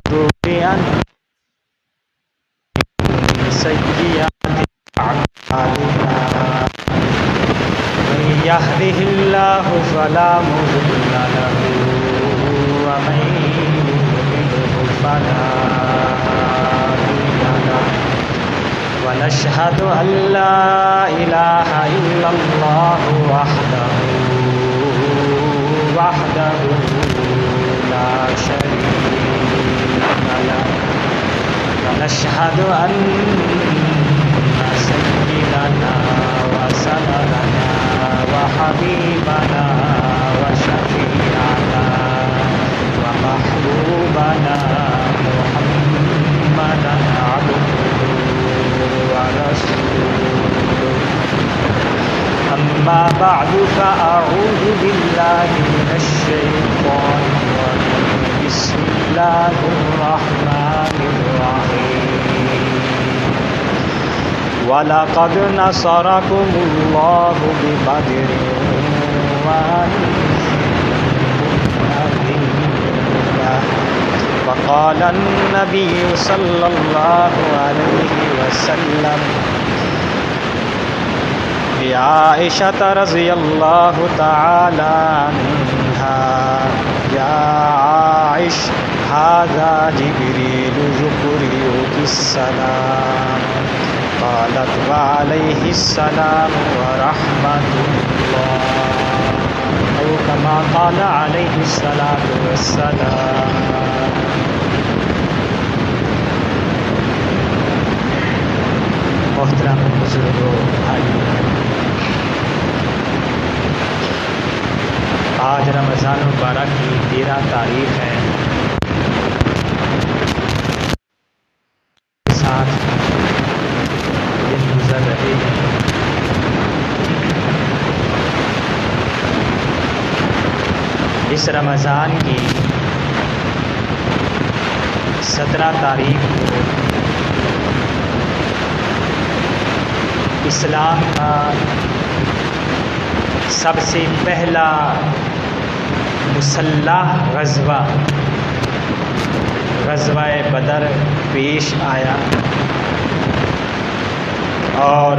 بأن سيئات أعمالنا من يهده الله فلا مضل له ومن يضلله فلا هادي له ونشهد أن لا إله إلا الله وحده لا شريك له ونشهد أن سيدنا وسندنا وحبيبنا وشفيعنا ومحبوبنا محمدا عبده ورسوله أما بعد فأعوذ بالله من الشيطان الرجيم بسم الله الرحمن الرحيم وَلَقَدْ نَصَرَكُمُ اللَّهُ بِبَدْرٍ وَأَنتُمْ أذلة وقال النبي صلى الله عليه وسلم لعائشة رضي الله تعالى عنها يا عائش هذا جبريل يقرئك السلام قالت وعليه السلام ورحمة الله أو كما قال عليه الصلاة والسلام. محترم بزرگوں بھائیوں، آج رمضان مبارک کی 13 تاریخ ہے. ساتھ دن گزر رہے ہیں. اس رمضان کی 17 تاریخ کو اسلام کا سب سے پہلا مسلح غزوہ بدر پیش آیا اور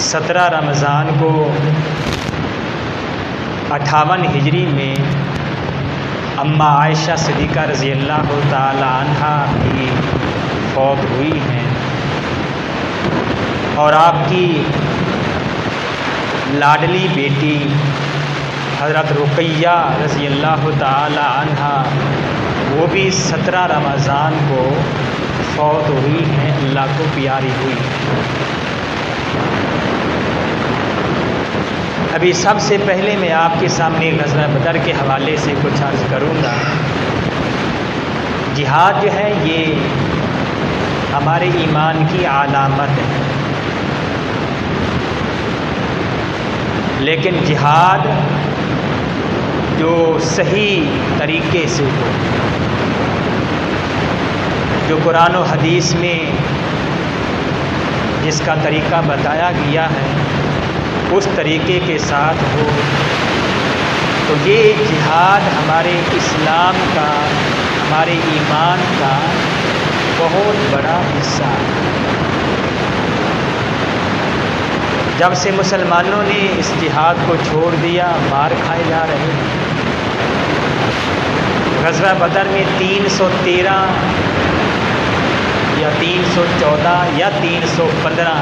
17 رمضان کو 58 ہجری میں اماں عائشہ صدیقہ رضی اللہ تعالی عنہا بھی فوت ہوئی ہیں اور آپ کی لاڈلی بیٹی حضرت رقیہ رضی اللہ تعالی عنہا وہ بھی 17 رمضان کو فوت ہوئی ہیں، اللہ کو پیاری ہوئی. ابھی سب سے پہلے میں آپ کے سامنے غزوہ بدر کے حوالے سے کچھ عرض کروں گا. جہاد جو ہے یہ ہمارے ایمان کی علامت ہے، لیکن جہاد جو صحیح طریقے سے ہو، جو قرآن و حدیث میں جس کا طریقہ بتایا گیا ہے اس طریقے کے ساتھ ہو، تو یہ جہاد ہمارے اسلام کا، ہمارے ایمان کا بہت بڑا حصہ ہے. جب سے مسلمانوں نے اس جہاد کو چھوڑ دیا مار کھائے جا رہے ہیں. غزوہ بدر میں 313 یا 314 یا 315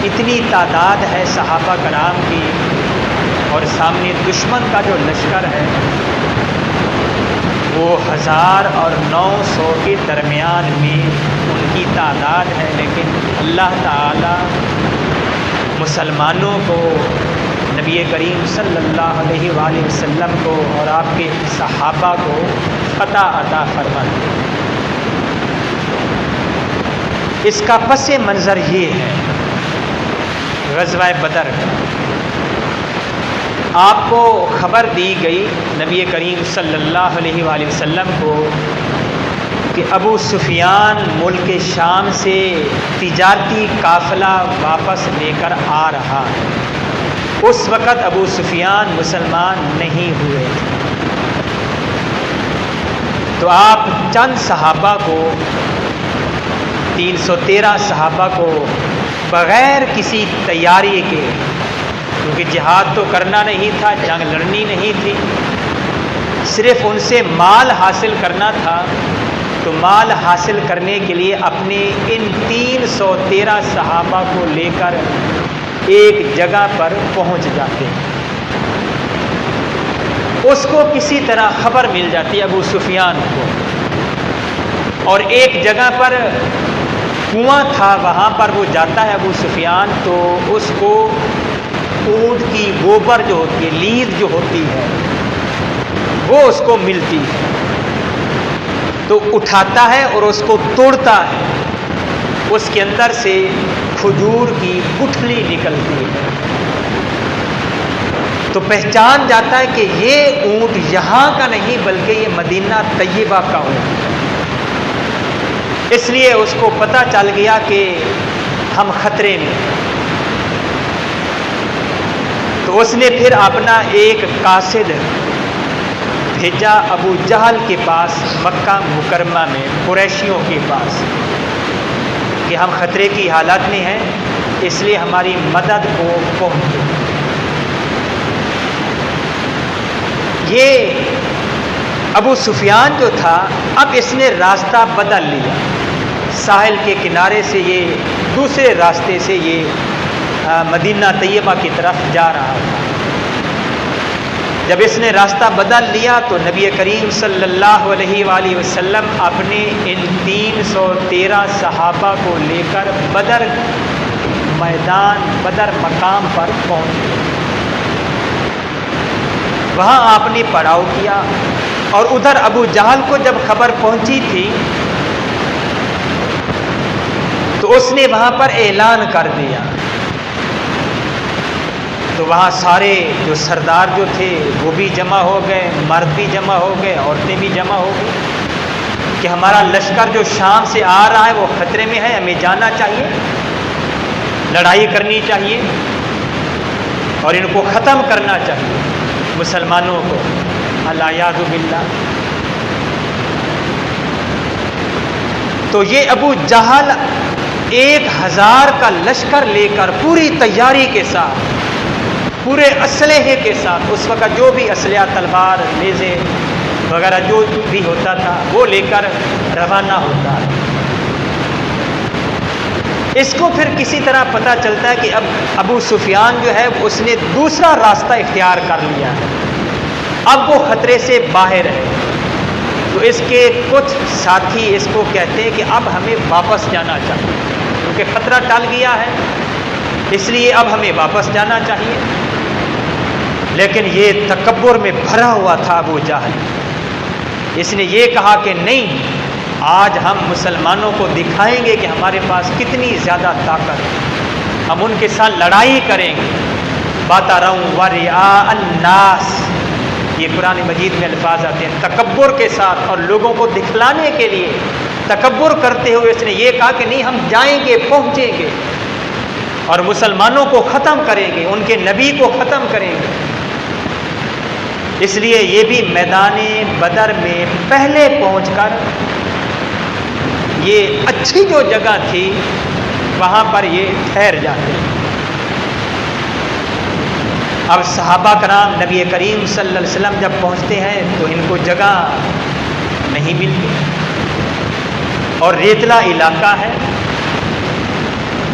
اتنی تعداد ہے صحابہ کرام کی، اور سامنے دشمن کا جو لشکر ہے وہ 1000 اور 900 کے درمیان میں ان کی تعداد ہے. لیکن اللہ تعالی مسلمانوں کو، نبی کریم صلی اللہ علیہ وآلہ وسلم کو اور آپ کے صحابہ کو فتح عطا فرماتے. اس کا پس منظر یہ ہے غزوہ بدر کا. آپ کو خبر دی گئی نبی کریم صلی اللہ علیہ وآلہ وسلم کو کہ ابو سفیان ملک شام سے تجارتی قافلہ واپس لے کر آ رہا ہے. اس وقت ابو سفیان مسلمان نہیں ہوئے تھے. تو آپ چند صحابہ کو 313 صحابہ کو بغیر کسی تیاری کے، کیونکہ جہاد تو کرنا نہیں تھا، جنگ لڑنی نہیں تھی، صرف ان سے مال حاصل کرنا تھا، تو مال حاصل کرنے کے لیے اپنے ان 313 صحابہ کو لے کر ایک جگہ پر پہنچ جاتے ہیں۔ اس کو کسی طرح خبر مل جاتی ہے ابو سفیان کو، اور ایک جگہ پر کنواں تھا، وہاں پر وہ جاتا ہے ابو سفیان، تو اس کو اونٹ کی گوبر جو ہوتی ہے، لیز جو ہوتی ہے، وہ اس کو ملتی ہے، تو اٹھاتا ہے اور اس کو توڑتا ہے، اس کے اندر سے کھجور کی گٹھلی نکلتی ہے، تو پہچان جاتا ہے کہ یہ اونٹ یہاں کا نہیں بلکہ یہ مدینہ طیبہ کا اونٹ ہے۔ اس لیے اس کو پتہ چل گیا کہ ہم خطرے میں، تو اس نے پھر اپنا ایک قاصد بھیجا ابو جہل کے پاس، مکہ مکرمہ میں قریشیوں کے پاس، کہ ہم خطرے کی حالت میں ہیں، اس لیے ہماری مدد کو پہنچو۔ یہ ابو سفیان جو تھا، اب اس نے راستہ بدل لیا، ساحل کے کنارے سے یہ دوسرے راستے سے یہ مدینہ طیبہ کی طرف جا رہا تھا۔ جب اس نے راستہ بدل لیا تو نبی کریم صلی اللہ علیہ وآلہ وسلم اپنے ان 313 صحابہ کو لے کر بدر میدان، بدر مقام پر پہنچے۔ وہاں آپ نے پڑاؤ کیا، اور ادھر ابو جہل کو جب خبر پہنچی تھی تو اس نے وہاں پر اعلان کر دیا، تو وہاں سارے جو سردار جو تھے وہ بھی جمع ہو گئے، مرد بھی جمع ہو گئے، عورتیں بھی جمع ہو گئی، کہ ہمارا لشکر جو شام سے آ رہا ہے وہ خطرے میں ہے، ہمیں جانا چاہیے، لڑائی کرنی چاہیے اور ان کو ختم کرنا چاہیے مسلمانوں کو، الیاذ باللہ۔ تو یہ ابو جہل 1000 کا لشکر لے کر پوری تیاری کے ساتھ، پورے اسلحے کے ساتھ، اس وقت جو بھی اسلحہ، تلوار، نیزے وغیرہ جو بھی ہوتا تھا وہ لے کر روانہ ہوتا ہے۔ اس کو پھر کسی طرح پتہ چلتا ہے کہ اب ابو سفیان جو ہے اس نے دوسرا راستہ اختیار کر لیا ہے، اب وہ خطرے سے باہر ہے، تو اس کے کچھ ساتھی اس کو کہتے ہیں کہ اب ہمیں واپس جانا چاہیے، کیونکہ خطرہ ٹل گیا ہے، اس لیے اب ہمیں واپس جانا چاہیے۔ لیکن یہ تکبر میں بھرا ہوا تھا ابو جہل، اس نے یہ کہا کہ نہیں، آج ہم مسلمانوں کو دکھائیں گے کہ ہمارے پاس کتنی زیادہ طاقت ہے، ہم ان کے ساتھ لڑائی کریں گے۔ بَطَرًا وَرِئَاءَ النَّاسِ، یہ قرآن مجید میں الفاظ آتے ہیں، تکبر کے ساتھ اور لوگوں کو دکھلانے کے لیے تکبر کرتے ہوئے اس نے یہ کہا کہ نہیں، ہم جائیں گے، پہنچیں گے اور مسلمانوں کو ختم کریں گے، ان کے نبی کو ختم کریں گے۔ اس لیے یہ بھی میدان بدر میں پہلے پہنچ کر یہ اچھی جو جگہ تھی وہاں پر یہ ٹھہر جاتے ہیں۔ اب صحابہ کرام نبی کریم صلی اللہ علیہ وسلم جب پہنچتے ہیں تو ان کو جگہ نہیں ملتی، اور ریتلا علاقہ ہے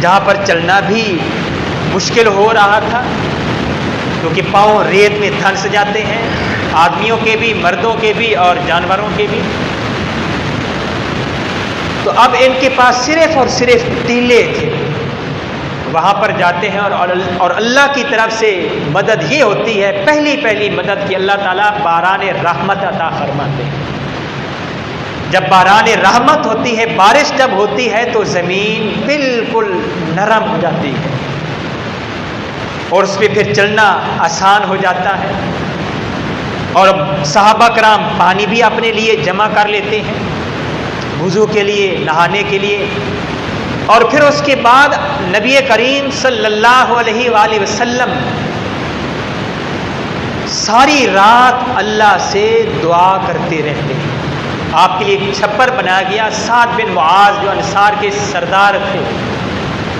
جہاں پر چلنا بھی مشکل ہو رہا تھا، کیونکہ پاؤں ریت میں دھنس جاتے ہیں، آدمیوں کے بھی، مردوں کے بھی اور جانوروں کے بھی۔ تو اب ان کے پاس صرف اور صرف ٹیلے تھے، وہاں پر جاتے ہیں اور اللہ کی طرف سے مدد یہ ہوتی ہے، پہلی مدد کی اللہ تعالیٰ باران رحمت عطا فرماتے ہیں۔ جب باران رحمت ہوتی ہے، بارش جب ہوتی ہے تو زمین بالکل نرم ہو جاتی ہے اور اس پہ پھر چلنا آسان ہو جاتا ہے، اور صحابہ کرام پانی بھی اپنے لیے جمع کر لیتے ہیں وضو کے لیے، نہانے کے لیے، اور پھر اس کے بعد نبی کریم صلی اللہ علیہ وآلہ وسلم ساری رات اللہ سے دعا کرتے رہتے ہیں آپ کے لیے ایک چھپر بنایا گیا۔ سعد بن معاذ جو انصار کے سردار تھے،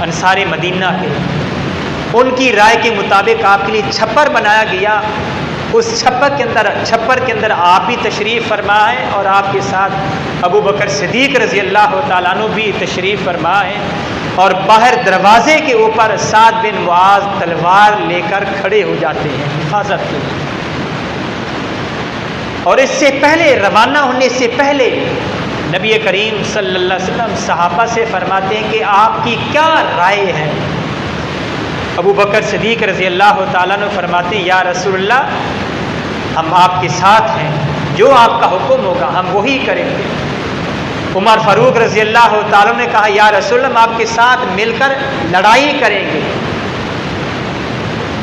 انصار مدینہ کے، ان کی رائے کے مطابق آپ کے لیے چھپر بنایا گیا۔ اس چھپر کے اندر آپ بھی تشریف فرما ہے اور آپ کے ساتھ ابو بکر صدیق رضی اللہ تعالیٰ عنہ بھی تشریف فرما ہے، اور باہر دروازے کے اوپر سعد بن معاذ تلوار لے کر کھڑے ہو جاتے ہیں حفاظت کے لیے۔ اور اس سے پہلے، روانہ ہونے سے پہلے، نبی کریم صلی اللہ علیہ وسلم صحابہ سے فرماتے ہیں کہ آپ کی کیا رائے ہے؟ ابو بکر صدیق رضی اللہ تعالیٰ عنہ فرماتے ہیں یا رسول اللہ، ہم آپ کے ساتھ ہیں، جو آپ کا حکم ہوگا ہم وہی کریں گے۔ عمر فاروق رضی اللہ تعالیٰ نے کہا یا رسول اللہ، ہم آپ کے ساتھ مل کر لڑائی کریں گے۔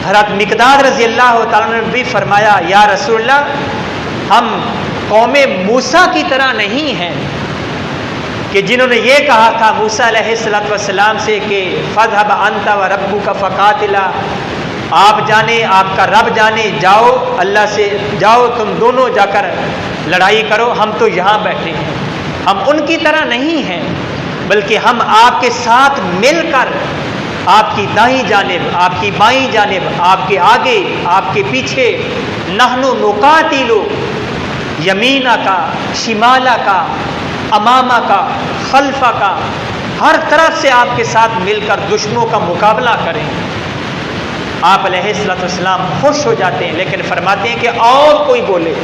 حضرت مقداد رضی اللہ تعالیٰ نے بھی فرمایا یا رسول اللہ، ہم قوم موسیٰ کی طرح نہیں ہیں کہ جنہوں نے یہ کہا تھا موسیٰ علیہ السلام سے کہ فَاذْهَبْ أَنْتَ وَرَبُّكَ فَقَاتِلَا، آپ جانے، آپ کا رب جانے، جاؤ اللہ سے، جاؤ تم دونوں جا کر لڑائی کرو، ہم تو یہاں بیٹھے ہیں۔ ہم ان کی طرح نہیں ہیں، بلکہ ہم آپ کے ساتھ مل کر آپ کی دائیں جانب، آپ کی بائیں جانب، آپ کے آگے، آپ کے پیچھے، نحن نقاتل یمینہ کا، شمالہ کا، امامہ کا، خلفہ کا، ہر طرف سے آپ کے ساتھ مل کر دشمنوں کا مقابلہ کریں۔ آپ علیہ السلام خوش ہو جاتے ہیں، لیکن فرماتے ہیں کہ اور کوئی بولے۔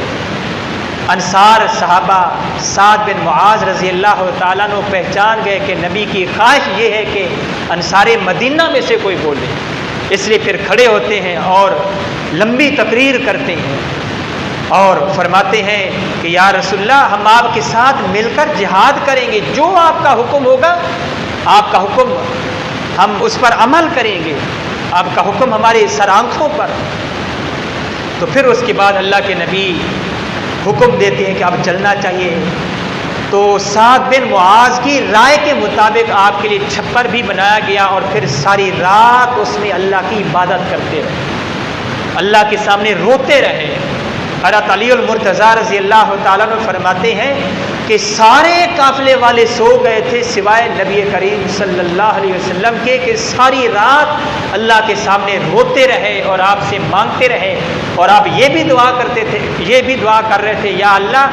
انصار صحابہ سعد بن معاذ رضی اللہ تعالیٰ نے پہچان گئے کہ نبی کی خواہش یہ ہے کہ انصار مدینہ میں سے کوئی بولے، اس لیے پھر کھڑے ہوتے ہیں اور لمبی تقریر کرتے ہیں اور فرماتے ہیں کہ یا رسول اللہ، ہم آپ کے ساتھ مل کر جہاد کریں گے، جو آپ کا حکم ہوگا، آپ کا حکم ہم اس پر عمل کریں گے، آپ کا حکم ہمارے سر آنکھوں پر۔ تو پھر اس کے بعد اللہ کے نبی حکم دیتے ہیں کہ اب چلنا چاہیے۔ تو سعد بن معاذ کی رائے کے مطابق آپ کے لیے چھپر بھی بنایا گیا، اور پھر ساری رات اس میں اللہ کی عبادت کرتے رہے، اللہ کے سامنے روتے رہے۔ حضرت علی المرتضیٰ رضی اللہ تعالیٰ عنہ فرماتے ہیں کہ سارے قافلے والے سو گئے تھے سوائے نبی کریم صلی اللہ علیہ وسلم کے، کہ ساری رات اللہ کے سامنے روتے رہے اور آپ سے مانگتے رہے، اور آپ یہ بھی دعا کرتے تھے، یہ بھی دعا کر رہے تھے یا اللہ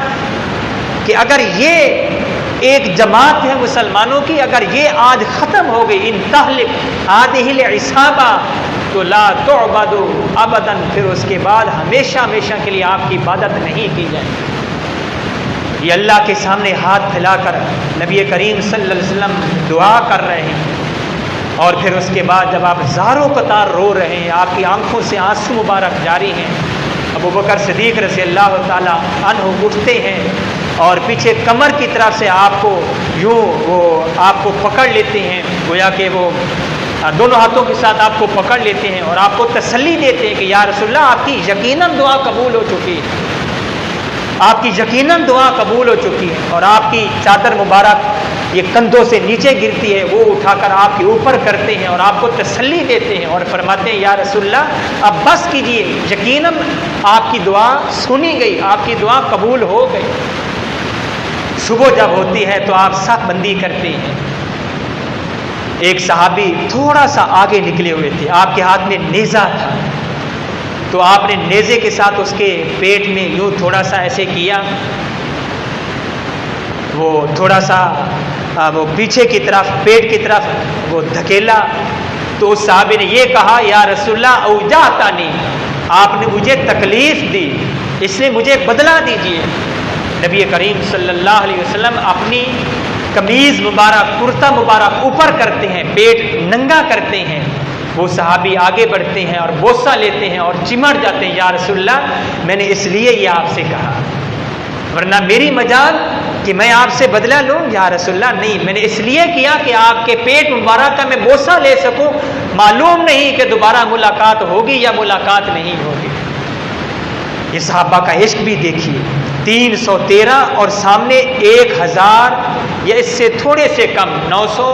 کہ اگر یہ ایک جماعت ہے مسلمانوں کی، اگر یہ آج ختم ہو گئی، ان تہلک هذه العصابہ تو لا تعبد ابدا، پھر اس کے بعد ہمیشہ ہمیشہ کے لیے آپ کی عبادت نہیں کی جائے۔ یہ اللہ کے سامنے ہاتھ پھیلا کر نبی کریم صلی اللہ علیہ وسلم دعا کر رہے ہیں، اور پھر اس کے بعد جب آپ زاروں قطار رو رہے ہیں، آپ کی آنکھوں سے آنسو مبارک جاری ہیں، ابو بکر صدیق رضی اللہ تعالیٰ عنہ اٹھتے ہیں اور پیچھے کمر کی طرف سے آپ کو یوں وہ آپ کو پکڑ لیتے ہیں، گویا کہ وہ دونوں ہاتھوں کے ساتھ آپ کو پکڑ لیتے ہیں اور آپ کو تسلی دیتے ہیں کہ یا رسول اللہ، آپ کی یقیناً دعا قبول ہو چکی ہے، آپ کی یقیناً دعا قبول ہو چکی ہے۔ اور آپ کی چادر مبارک یہ کندھوں سے نیچے گرتی ہے، وہ اٹھا کر آپ کے اوپر کرتے ہیں اور آپ کو تسلی دیتے ہیں اور فرماتے ہیں یا رسول اللہ، اب بس کیجیے، یقیناً آپ کی دعا سنی گئی، آپ کی دعا قبول ہو گئی۔ صبح جب ہوتی ہے تو آپ صف بندی کرتے ہیں۔ ایک صحابی تھوڑا سا آگے نکلے ہوئے تھے، آپ کے ہاتھ میں نیزہ تھا، تو آپ نے نیزے کے ساتھ اس کے پیٹ میں یوں تھوڑا سا ایسے کیا، وہ تھوڑا سا وہ پیچھے کی طرف، پیٹ کی طرف وہ دھکیلا، تو اس صحابی نے یہ کہا یا رسول اللہ اوجعتنی، آپ نے مجھے تکلیف دی، اس لیے مجھے بدلہ دیجیے۔ نبی کریم صلی اللہ علیہ وسلم اپنی قمیض مبارک، کرتا مبارک اوپر کرتے ہیں، پیٹ ننگا کرتے ہیں، وہ صحابی آگے بڑھتے ہیں اور بوسہ لیتے ہیں اور چمٹ جاتے ہیں، یا رسول اللہ، میں نے اس لیے یہ آپ سے کہا، ورنہ میری مجال کہ میں آپ سے بدلہ لوں، یا رسول اللہ نہیں، میں نے اس لیے کیا کہ آپ کے پیٹ مبارک کا میں بوسہ لے سکوں، معلوم نہیں کہ دوبارہ ملاقات ہوگی یا ملاقات نہیں ہوگی۔ یہ صحابہ کا عشق بھی دیکھیے، 313 اور سامنے 1000 یا اس سے تھوڑے سے کم، 900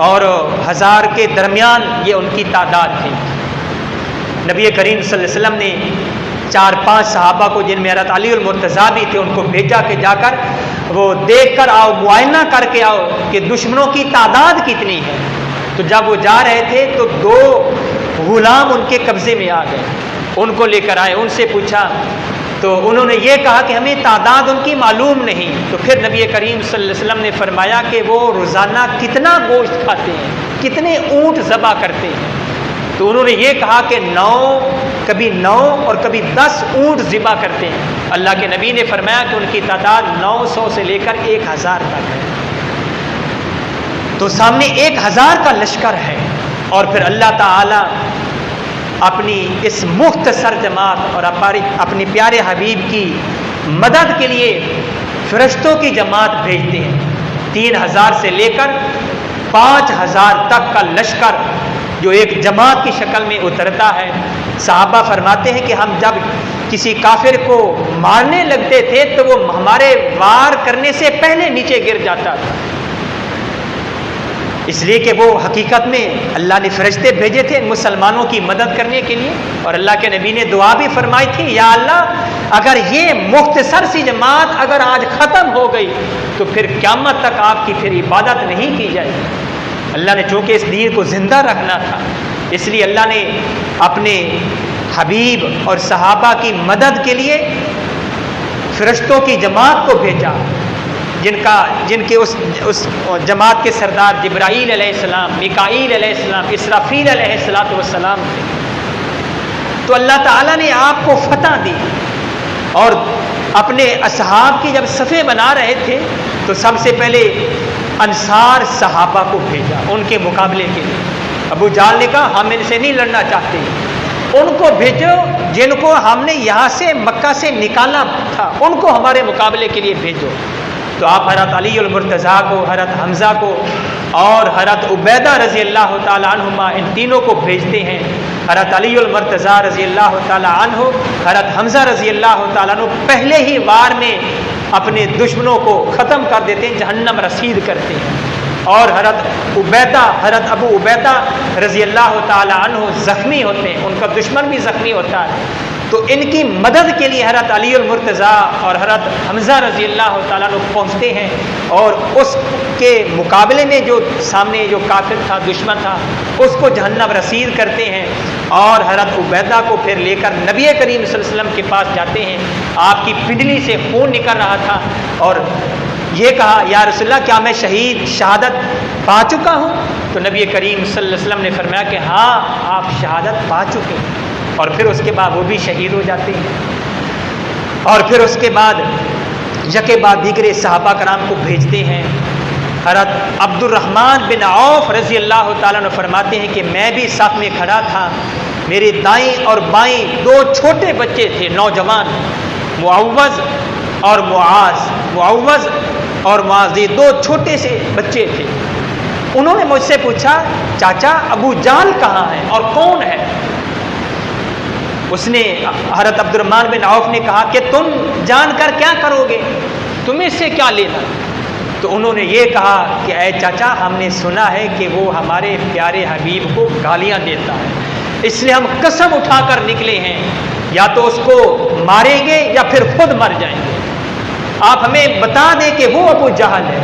اور 1000 کے درمیان یہ ان کی تعداد تھی۔ نبی کریم صلی اللہ علیہ وسلم نے 4-5 صحابہ کو جن میں حضرت علی المرتضیٰ بھی تھے ان کو بھیجا کہ جا کر وہ دیکھ کر آؤ، معائنہ کر کے آؤ کہ دشمنوں کی تعداد کتنی ہے۔ تو جب وہ جا رہے تھے تو 2 غلام ان کے قبضے میں آ گئے، ان کو لے کر آئے، ان سے پوچھا تو انہوں نے یہ کہا کہ ہمیں تعداد ان کی معلوم نہیں۔ تو پھر نبی کریم صلی اللہ علیہ وسلم نے فرمایا کہ وہ روزانہ کتنا گوشت کھاتے ہیں، کتنے اونٹ ذبح کرتے ہیں۔ تو انہوں نے یہ کہا کہ 9 اور کبھی 10 اونٹ ذبح کرتے ہیں۔ اللہ کے نبی نے فرمایا کہ ان کی تعداد 900 سے لے کر 1000 تک ہے۔ تو سامنے 1000 کا لشکر ہے، اور پھر اللہ تعالی اپنی اس مختصر جماعت اور اپنے پیارے حبیب کی مدد کے لیے فرشتوں کی جماعت بھیجتے ہیں۔ 3000 سے لے کر 5000 تک کا لشکر جو ایک جماعت کی شکل میں اترتا ہے۔ صحابہ فرماتے ہیں کہ ہم جب کسی کافر کو مارنے لگتے تھے تو وہ ہمارے وار کرنے سے پہلے نیچے گر جاتا تھا، اس لیے کہ وہ حقیقت میں اللہ نے فرشتے بھیجے تھے مسلمانوں کی مدد کرنے کے لیے۔ اور اللہ کے نبی نے دعا بھی فرمائی تھی، یا اللہ اگر یہ مختصر سی جماعت اگر آج ختم ہو گئی تو پھر قیامت تک آپ کی پھر عبادت نہیں کی جائے گی۔ اللہ نے چونکہ اس دین کو زندہ رکھنا تھا، اس لیے اللہ نے اپنے حبیب اور صحابہ کی مدد کے لیے فرشتوں کی جماعت کو بھیجا، جن کے اس جماعت کے سردار جبرائیل علیہ السلام، میکائیل علیہ السلام، اسرافیل علیہ السلام تھے۔ تو اللہ تعالیٰ نے آپ کو فتح دی، اور اپنے اصحاب کی جب صفیں بنا رہے تھے تو سب سے پہلے انصار صحابہ کو بھیجا ان کے مقابلے کے لیے۔ ابو جہل نے کہا ہم ان سے نہیں لڑنا چاہتے، ان کو بھیجو جن کو ہم نے یہاں سے مکہ سے نکالا تھا، ان کو ہمارے مقابلے کے لیے بھیجو۔ تو آپ حضرت علی المرتضیٰ کو، حضرت حمزہ کو اور حضرت عبیدہ رضی اللہ تعالی عنہما، ان تینوں کو بھیجتے ہیں۔ حضرت علی المرتضیٰ رضی اللہ تعالی عنہ، حضرت حمزہ رضی اللہ تعالیٰ عنہ پہلے ہی وار میں اپنے دشمنوں کو ختم کر دیتے ہیں، جہنم رسید کرتے ہیں، اور حضرت ابو عبیدہ رضی اللہ تعالی عنہ زخمی ہوتے ہیں، ان کا دشمن بھی زخمی ہوتا ہے۔ تو ان کی مدد کے لیے حضرت علی المرتضیٰ اور حضرت حمزہ رضی اللہ تعالیٰ عنہ پہنچتے ہیں، اور اس کے مقابلے میں جو سامنے جو کافر تھا، دشمن تھا، اس کو جہنم رسید کرتے ہیں، اور حضرت عبیدہ کو پھر لے کر نبی کریم صلی اللہ علیہ وسلم کے پاس جاتے ہیں۔ آپ کی پنڈلی سے خون نکل رہا تھا، اور یہ کہا یا رسول اللہ کیا میں شہادت پا چکا ہوں؟ تو نبی کریم صلی اللہ علیہ وسلم نے فرمایا کہ ہاں آپ شہادت پا چکے ہیں، اور پھر اس کے بعد وہ بھی شہید ہو جاتے ہیں۔ اور پھر اس کے بعد یکے بعد دیگرے صحابہ کرام کو بھیجتے ہیں۔ حضرت عبد الرحمن بن عوف رضی اللہ تعالیٰ عنہ فرماتے ہیں کہ میں بھی صف میں کھڑا تھا، میرے دائیں اور بائیں 2 چھوٹے بچے تھے، نوجوان، معوذ اور معاذ، یہ 2 چھوٹے سے بچے تھے۔ انہوں نے مجھ سے پوچھا چاچا ابو جہل کہاں ہے اور کون ہے؟ اس نے حضرت عبد الرحمن بن عوف نے کہا کہ تم جان کر کیا کرو گے، تمہیں اس سے کیا لینا؟ تو انہوں نے یہ کہا کہ اے چاچا ہم نے سنا ہے کہ وہ ہمارے پیارے حبیب کو گالیاں دیتا ہے، اس لیے ہم قسم اٹھا کر نکلے ہیں، یا تو اس کو ماریں گے یا پھر خود مر جائیں گے، آپ ہمیں بتا دیں کہ وہ ابو جہل ہے۔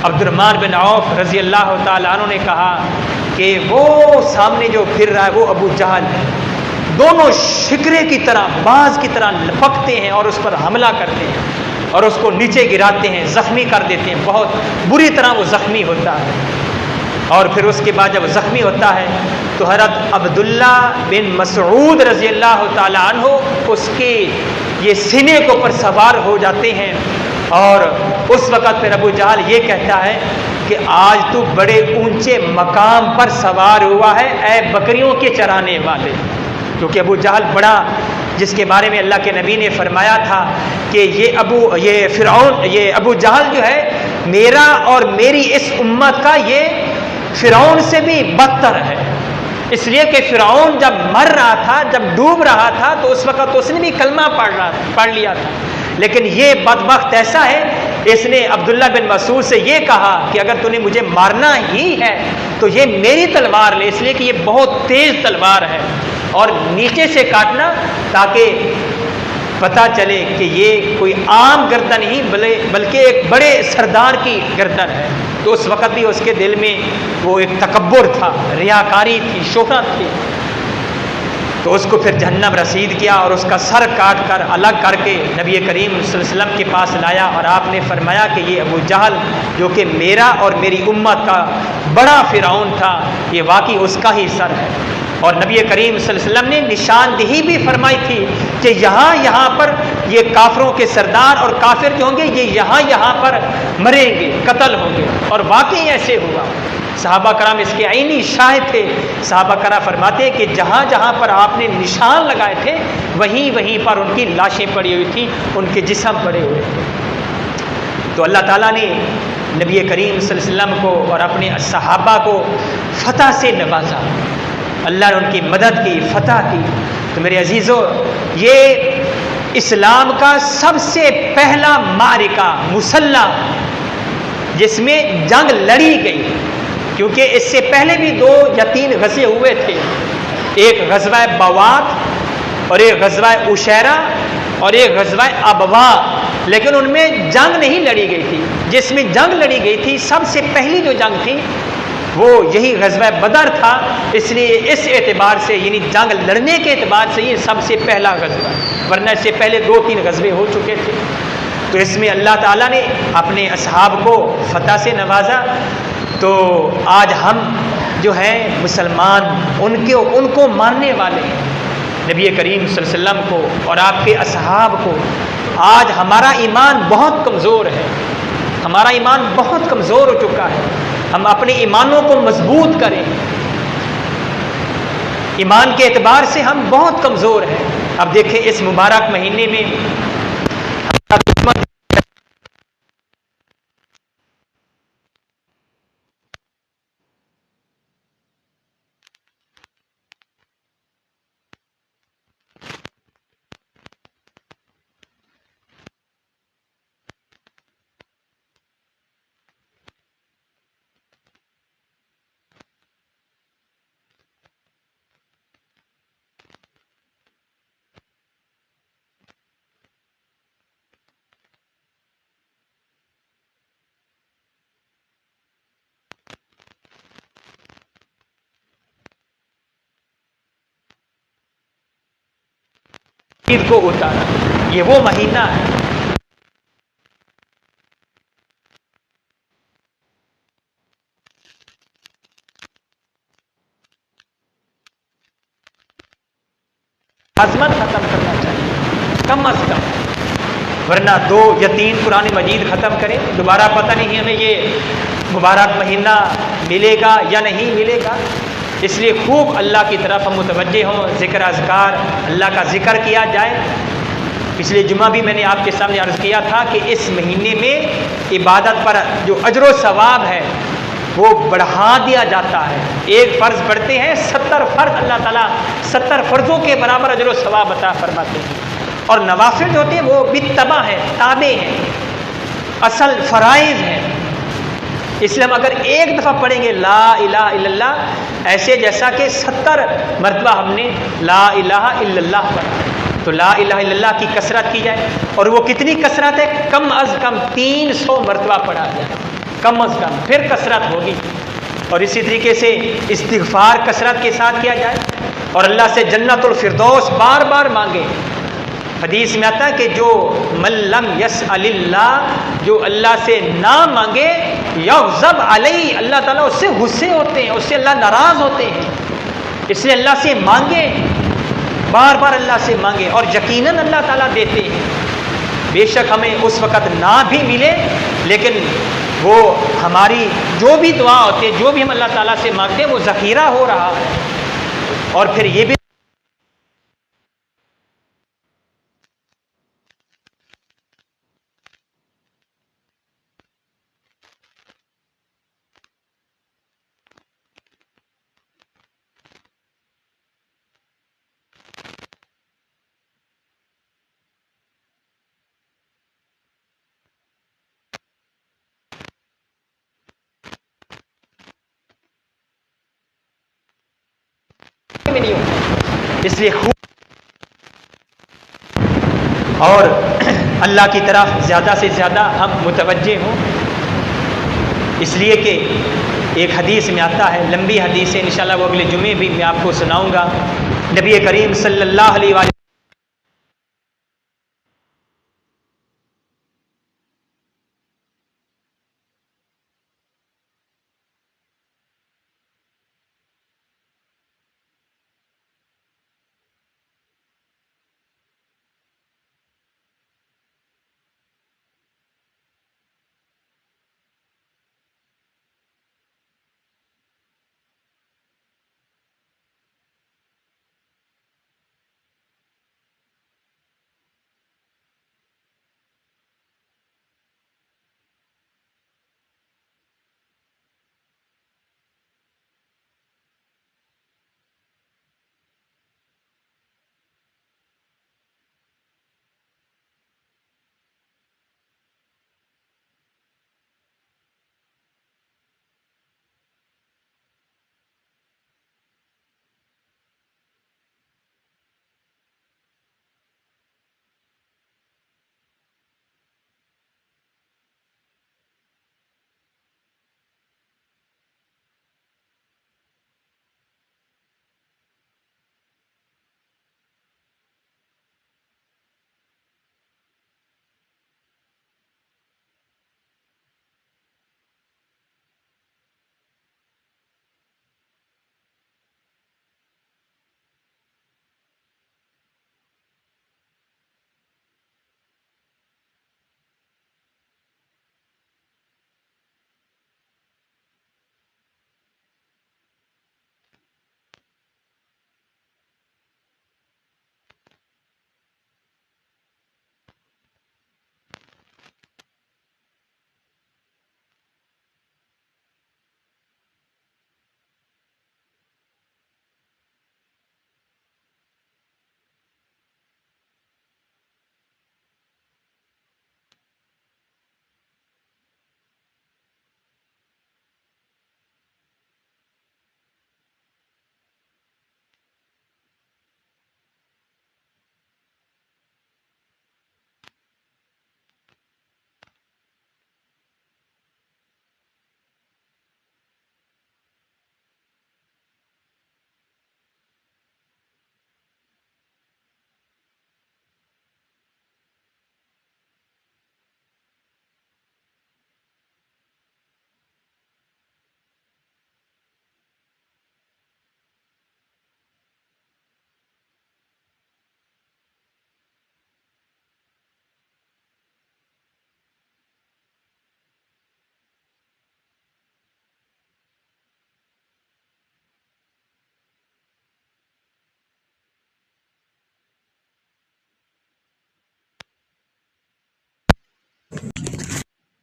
عبد الرحمن بن عوف رضی اللہ تعالیٰ عنہ نے کہا کہ وہ سامنے جو پھر رہا ہے وہ ابو جہل ہے۔ دونوں شکرے کی طرح، باز کی طرح لپکتے ہیں اور اس پر حملہ کرتے ہیں اور اس کو نیچے گراتے ہیں، زخمی کر دیتے ہیں، بہت بری طرح وہ زخمی ہوتا ہے۔ اور پھر اس کے بعد جب زخمی ہوتا ہے تو حضرت عبداللہ بن مسعود رضی اللہ تعالی عنہ اس کے یہ سینے کے اوپر سوار ہو جاتے ہیں، اور اس وقت پھر ابو جہل یہ کہتا ہے کہ آج تو بڑے اونچے مقام پر سوار ہوا ہے اے بکریوں کے چرانے والے، کیونکہ ابو جہل بڑا، جس کے بارے میں اللہ کے نبی نے فرمایا تھا کہ یہ ابو جہل جو ہے میرا اور میری اس امت کا یہ فرعون سے بھی بدتر ہے، اس لیے کہ فرعون جب مر رہا تھا، جب ڈوب رہا تھا تو اس وقت اس نے بھی کلمہ پڑھ لیا تھا، لیکن یہ بدبخت ایسا ہے اس نے عبداللہ بن مسعود سے یہ کہا کہ اگر تو نے مجھے مارنا ہی ہے تو یہ میری تلوار لے، اس لیے کہ یہ بہت تیز تلوار ہے، اور نیچے سے کاٹنا تاکہ پتہ چلے کہ یہ کوئی عام گردن نہیں بلکہ ایک بڑے سردار کی گردن ہے۔ تو اس وقت بھی اس کے دل میں وہ ایک تکبر تھا، ریاکاری تھی، شہرت تھی، تو اس کو پھر جہنم رسید کیا اور اس کا سر کاٹ کر الگ کر کے نبی کریم صلی اللہ علیہ وسلم کے پاس لایا، اور آپ نے فرمایا کہ یہ ابو جہل جو کہ میرا اور میری امت کا بڑا فرعون تھا، یہ واقعی اس کا ہی سر ہے۔ اور نبی کریم صلی اللہ علیہ وسلم نے نشاندہی بھی فرمائی تھی کہ یہاں پر یہ کافروں کے سردار اور کافر جو ہوں گے یہ یہاں پر مریں گے، قتل ہوں گے، اور واقعی ایسے ہوا۔ صحابہ کرام اس کے عینی شاہد تھے۔ صحابہ کرام فرماتے ہیں کہ جہاں پر آپ نے نشان لگائے تھے وہیں پر ان کی لاشیں پڑی ہوئی تھیں، ان کے جسم پڑے ہوئے تھے۔ تو اللہ تعالیٰ نے نبی کریم صلی اللہ علیہ وسلم کو اور اپنے صحابہ کو فتح سے نوازا، اللہ نے ان کی مدد کی، فتح کی۔ تو میرے عزیزو، یہ اسلام کا سب سے پہلا معرکہ، مسلح، جس میں جنگ لڑی گئی، کیونکہ اس سے پہلے بھی 2 یا 3 غزوے ہوئے تھے، ایک غزوہ بوات اور ایک غزوہ عشیرہ اور ایک غزوہ ابوا، لیکن ان میں جنگ نہیں لڑی گئی تھی۔ جس میں جنگ لڑی گئی تھی، سب سے پہلی جو جنگ تھی وہ یہی غزوہ بدر تھا، اس لیے اس اعتبار سے یعنی جنگ لڑنے کے اعتبار سے یہ سب سے پہلا غزوہ، ورنہ اس سے پہلے 2-3 غزوے ہو چکے تھے۔ تو اس میں اللہ تعالیٰ نے اپنے اصحاب کو فتح سے نوازا۔ تو آج ہم جو ہیں مسلمان ان کو ماننے والے ہیں، نبی کریم صلی اللہ علیہ وسلم کو اور آپ کے اصحاب کو۔ آج ہمارا ایمان بہت کمزور ہے، ہمارا ایمان بہت کمزور ہو چکا ہے، ہم اپنے ایمانوں کو مضبوط کریں۔ ایمان کے اعتبار سے ہم بہت کمزور ہیں۔ اب دیکھیں اس مبارک مہینے میں عید کو اتارا، یہ وہ مہینہ ہے۔ عظمت ختم کرنا چاہیے کم از کم، ورنہ 2 یا 3 قرآن مجید ختم کریں، دوبارہ پتہ نہیں ہمیں یہ مبارک مہینہ ملے گا یا نہیں ملے گا۔ اس لیے خوب اللہ کی طرف ہم متوجہ ہوں، ذکر اذکار، اللہ کا ذکر کیا جائے۔ پچھلے جمعہ بھی میں نے آپ کے سامنے عرض کیا تھا کہ اس مہینے میں عبادت پر جو اجر و ثواب ہے وہ بڑھا دیا جاتا ہے۔ ایک فرض پڑھتے ہیں 70 فرض اللہ تعالیٰ 70 فرضوں کے برابر اجر و ثواب عطا فرماتے ہیں، اور نوافل جو ہوتے ہیں وہ بالتبع ہیں، تابع ہیں، اصل فرائض ہیں۔ اس لیے ہم اگر ایک دفعہ پڑھیں گے لا الہ الا اللہ، ایسے جیسا کہ 70 مرتبہ ہم نے لا الہ الا اللہ پڑھا۔ تو لا الہ الا اللہ کی کثرت کی جائے، اور وہ کتنی کثرت ہے؟ کم از کم 300 مرتبہ پڑھا جائے، کم از کم، پھر کثرت ہوگی۔ اور اسی طریقے سے استغفار کثرت کے ساتھ کیا جائے، اور اللہ سے جنت الفردوس بار بار مانگے۔ حدیث میں آتا ہے کہ جو من لم یسأل اللہ، جو اللہ سے نہ مانگے، یغضب علیہ، اللہ تعالیٰ اس سے غصے ہوتے ہیں، اس سے اللہ ناراض ہوتے ہیں۔ اس لیے اللہ سے مانگے، بار بار اللہ سے مانگے، اور یقیناً اللہ تعالیٰ دیتے ہیں۔ بے شک ہمیں اس وقت نہ بھی ملے، لیکن وہ ہماری جو بھی دعا ہوتی ہے، جو بھی ہم اللہ تعالیٰ سے مانگتے ہیں، وہ ذخیرہ ہو رہا ہے۔ اور پھر یہ بھی اس لیے اور اللہ کی طرف زیادہ سے زیادہ ہم متوجہ ہوں، اس لیے کہ ایک حدیث میں آتا ہے، لمبی حدیث ہے، انشاءاللہ وہ اگلے جمعے بھی میں آپ کو سناؤں گا، نبی کریم صلی اللہ علیہ وآلہ